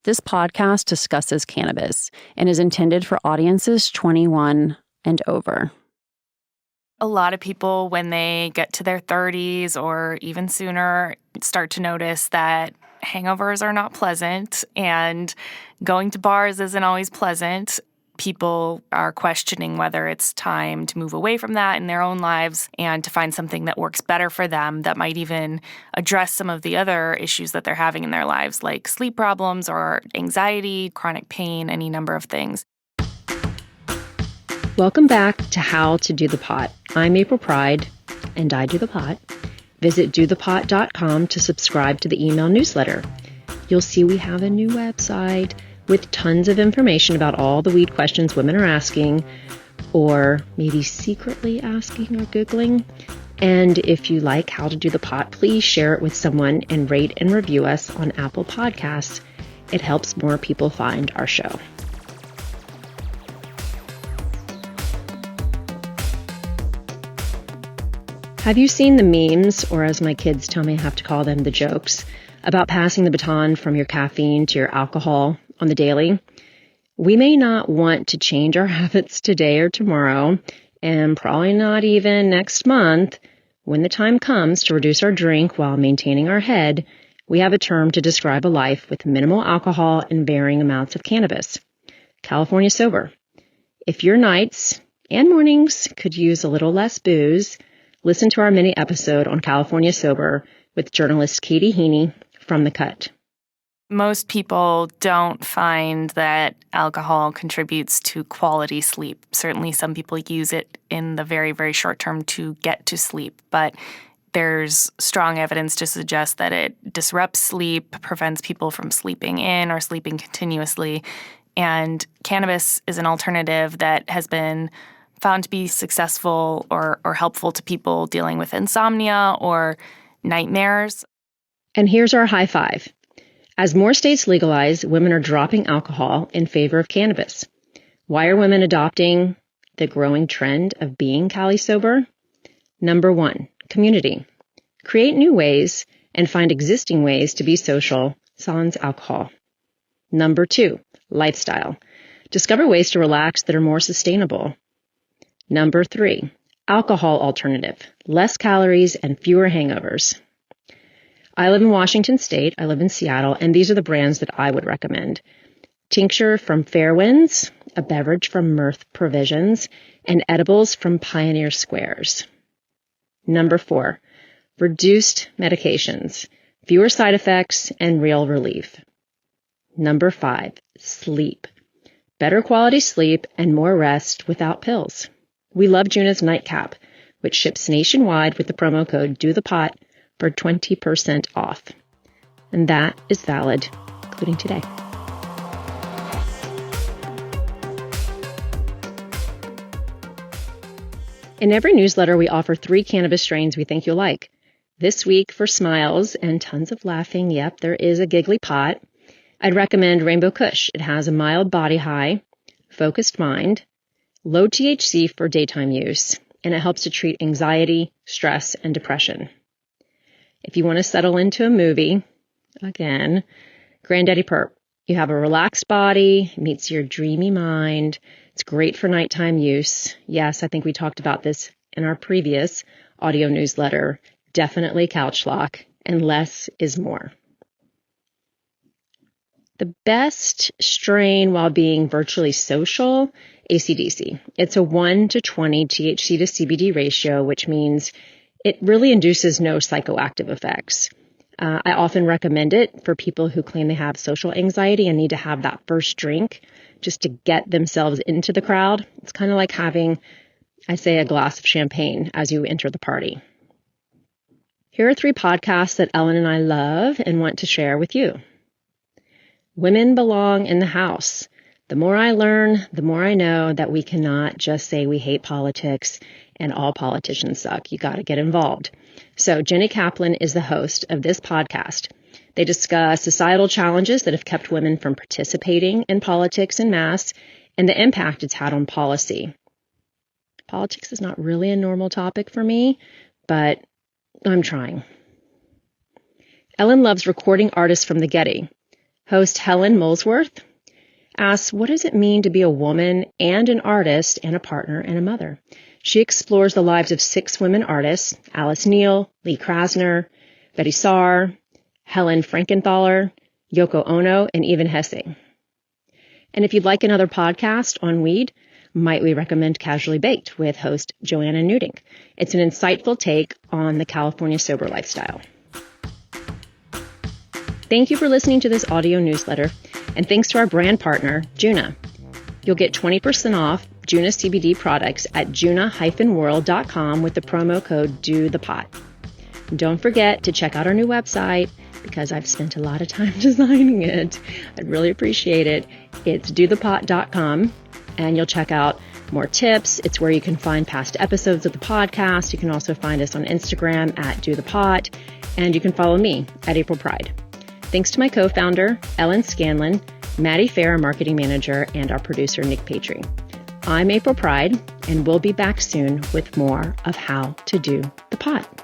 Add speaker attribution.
Speaker 1: This podcast discusses cannabis and is intended for audiences 21 and over.
Speaker 2: A lot of people, when they get to their 30s or even sooner, start to notice that hangovers are not pleasant and going to bars isn't always pleasant. People are questioning whether it's time to move away from that in their own lives and to find something that works better for them that might even address some of the other issues that they're having in their lives, like sleep problems or anxiety, chronic pain, any number of things.
Speaker 3: Welcome back to How to Do the Pot. I'm April Pride, and I do the pot. Visit dothepot.com to subscribe to the email newsletter. You'll see we have a new website with tons of information about all the weed questions women are asking, or maybe secretly asking or Googling. And if you like How to Do the Pot, please share it with someone and rate and review us on Apple Podcasts. It helps more people find our show. Have you seen the memes, or as my kids tell me I have to call them, the jokes, about passing the baton from your caffeine to your alcohol on the daily? We may not want to change our habits today or tomorrow, and probably not even next month. When the time comes to reduce our drink while maintaining our head, we have a term to describe a life with minimal alcohol and varying amounts of cannabis: California sober. If your nights and mornings could use a little less booze, listen to our mini episode on California sober with journalist Katie Heaney from The Cut.
Speaker 2: Most people don't find that alcohol contributes to quality sleep. Certainly some people use it in the very, very short term to get to sleep, but there's strong evidence to suggest that it disrupts sleep, prevents people from sleeping in or sleeping continuously, and cannabis is an alternative that has been found to be successful or helpful to people dealing with insomnia or nightmares.
Speaker 3: And here's our high five. As more states legalize, women are dropping alcohol in favor of cannabis. Why are women adopting the growing trend of being Cali sober? Number 1, community. Create new ways and find existing ways to be social sans alcohol. Number 2, lifestyle. Discover ways to relax that are more sustainable. Number 3, alcohol alternative. Less calories and fewer hangovers. I live in Washington State. I live in Seattle, and these are the brands that I would recommend. Tincture from Fairwinds, a beverage from Mirth Provisions, and edibles from Pioneer Squares. Number 4, reduced medications, fewer side effects, and real relief. Number 5, sleep. Better quality sleep and more rest without pills. We love Juna's Nightcap, which ships nationwide with the promo code DOTHEPOT for 20% off. And that is valid, including today. In every newsletter, we offer 3 cannabis strains we think you'll like. This week, for smiles and tons of laughing, yep, there is a giggly pot, I'd recommend Rainbow Kush. It has a mild body high, focused mind, low THC for daytime use, and it helps to treat anxiety, stress, and depression. If you want to settle into a movie, again, Granddaddy Perp. You have a relaxed body, meets your dreamy mind. It's great for nighttime use. Yes, I think we talked about this in our previous audio newsletter. Definitely couch lock, and less is more. The best strain while being virtually social, AC/DC. It's a 1 to 20 THC to CBD ratio, which means it really induces no psychoactive effects. I often recommend it for people who claim they have social anxiety and need to have that first drink just to get themselves into the crowd. It's kind of like having, I say, a glass of champagne as you enter the party. Here are 3 podcasts that Ellen and I love and want to share with you. Women Belong in the House. The more I learn, the more I know that we cannot just say we hate politics and all politicians suck. You got to get involved. So Jenny Kaplan is the host of this podcast. They discuss societal challenges that have kept women from participating in politics en masse and the impact it's had on policy. Politics is not really a normal topic for me, but I'm trying. Ellen loves recording artists from the Getty. Host Helen Molesworth asks, what does it mean to be a woman and an artist and a partner and a mother? She explores the lives of 6 women artists, Alice Neal, Lee Krasner, Betty Saar, Helen Frankenthaler, Yoko Ono, and even Hesse. And if you'd like another podcast on weed, might we recommend Casually Baked with host Joanna Nudink. It's an insightful take on the California sober lifestyle. Thank you for listening to this audio newsletter, and thanks to our brand partner, Juna. You'll get 20% off Juna CBD products at juna-world.com with the promo code DOTHEPOT. And don't forget to check out our new website, because I've spent a lot of time designing it. I'd really appreciate it. It's dothepot.com, and you'll check out more tips. It's where you can find past episodes of the podcast. You can also find us on Instagram at dothepot, and you can follow me at April Pride. Thanks to my co-founder, Ellen Scanlon, Maddie Fair, our marketing manager, and our producer, Nick Patry. I'm April Pride, and we'll be back soon with more of How to Do the Pot.